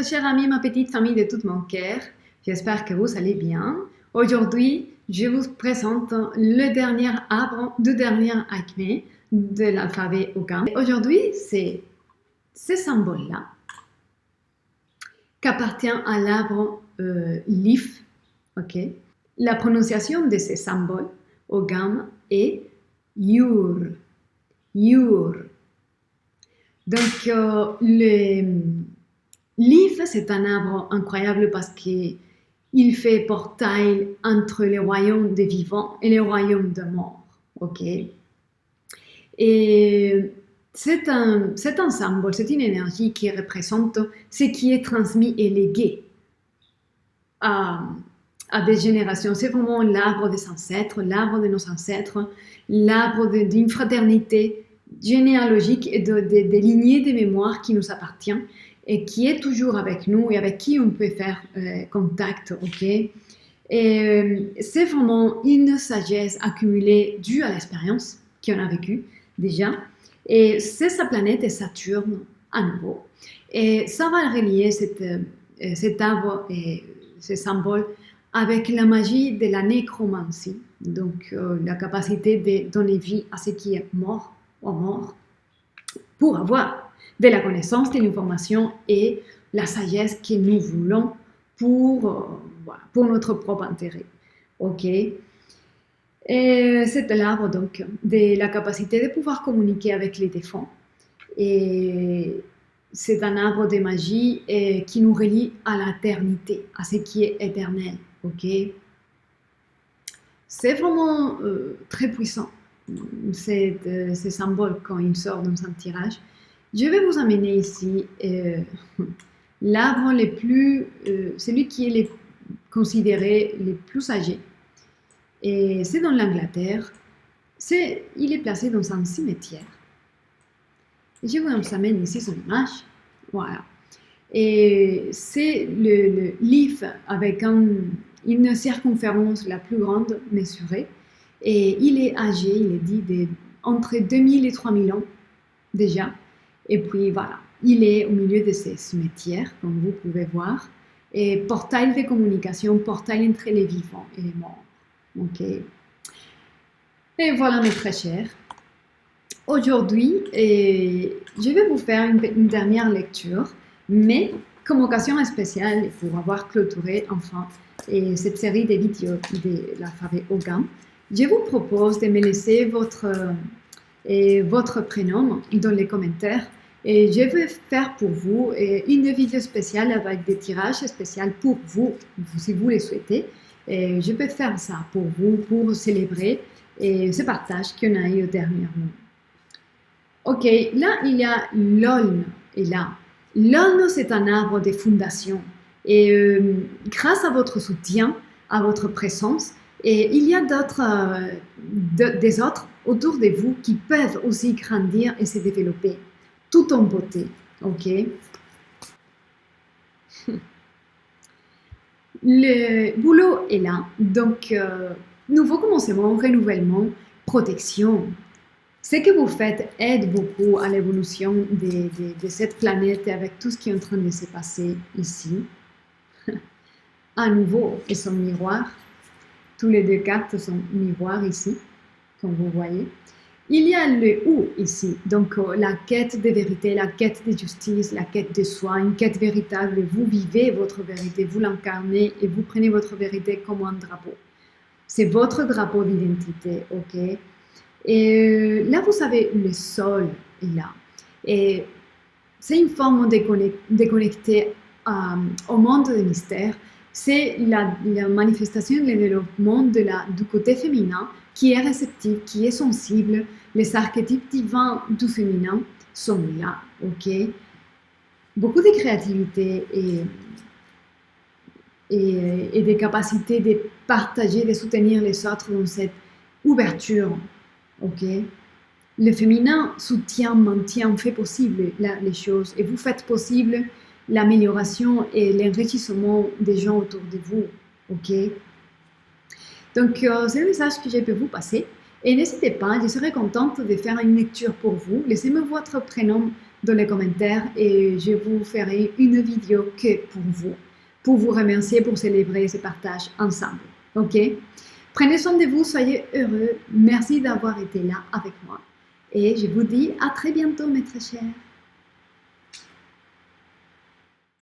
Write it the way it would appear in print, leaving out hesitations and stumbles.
chers amis, ma petite famille de tout mon cœur. J'espère que vous allez bien. Aujourd'hui, je vous présente le dernier arbre du dernier acmé de l'alphabet Ogham. Aujourd'hui, c'est ce symbole-là qui appartient à l'arbre Leaf. Okay. La prononciation de ce symbole Ogham est Yur. Yur. Donc, le Leaf, c'est un arbre incroyable parce qu'il fait portail entre le royaume des vivants et le royaume des morts. Ok. Et c'est un symbole, c'est une énergie qui représente ce qui est transmis et légué à des générations. C'est vraiment l'arbre des ancêtres, l'arbre de nos ancêtres, l'arbre d'une fraternité généalogique et des lignées de mémoire qui nous appartient et qui est toujours avec nous et avec qui on peut faire contact, ok? Et c'est vraiment une sagesse accumulée due à l'expérience qu'on a vécue déjà. Et c'est sa planète et Saturne à nouveau. Et ça va relier cet arbre et ce symbole avec la magie de la nécromancie, donc la capacité de donner vie à ce qui est mort ou mort pour avoir de la connaissance, de l'information et la sagesse que nous voulons pour notre propre intérêt. Ok. Et c'est l'arbre donc de la capacité de pouvoir communiquer avec les défunts. Et c'est un arbre de magie qui nous relie à l'éternité, à ce qui est éternel. Ok. C'est vraiment très puissant, ce symbole quand il sort dans un tirage. Je vais vous amener ici l'arbre celui qui est considéré le plus âgé. Et c'est dans l'Angleterre. Il est placé dans un cimetière. Et je vous amène ici son image. Voilà. Et c'est le leaf avec une circonférence la plus grande mesurée. Et il est âgé, il est dit, entre 2000 et 3000 ans déjà. Et puis voilà, il est au milieu de ces cimetières, comme vous pouvez voir. Et portail de communication, portail entre les vivants et les morts. Ok. Et voilà mes très chers. Aujourd'hui, je vais vous faire une dernière lecture, mais comme occasion spéciale pour avoir clôturé enfin cette série de vidéos de l'alphabet Ogham, je vous propose de me laisser votre prénom dans les commentaires et je vais faire pour vous une vidéo spéciale avec des tirages spéciaux pour vous, si vous le souhaitez. Et je peux faire ça pour vous, pour célébrer ce partage qu'on a eu dernièrement. Ok, là il y a l'Aulne. Et là, l'Aulne c'est un arbre de fondation. Et grâce à votre soutien, à votre présence, et il y a des autres autour de vous qui peuvent aussi grandir et se développer, tout en beauté. Ok. Le boulot est là, donc nouveau commencement, renouvellement, protection. Ce que vous faites aide beaucoup à l'évolution de cette planète et avec tout ce qui est en train de se passer ici. À nouveau, et son miroir. Tous les deux cartes sont miroirs ici, comme vous voyez. Il y a le ou ici, donc la quête de vérité, la quête de justice, la quête de soi, une quête véritable. Vous vivez votre vérité, vous l'incarnez et vous prenez votre vérité comme un drapeau. C'est votre drapeau d'identité, ok? Et là, vous savez, le sol est là. Et c'est une forme de connecter au monde des mystères. C'est la manifestation, le développement du côté féminin qui est réceptif, qui est sensible. Les archétypes divins du féminin sont là, ok? Beaucoup de créativité et des capacités de partager, de soutenir les autres dans cette ouverture, ok? Le féminin soutient, maintient, fait possible les choses et vous faites possible l'amélioration et l'enrichissement des gens autour de vous, ok? Donc, c'est le message que j'ai pu vous passer. Et n'hésitez pas, je serai contente de faire une lecture pour vous. Laissez-moi votre prénom dans les commentaires et je vous ferai une vidéo que pour vous remercier, pour célébrer ce partage ensemble. Ok? Prenez soin de vous, soyez heureux. Merci d'avoir été là avec moi. Et je vous dis à très bientôt, mes très chers.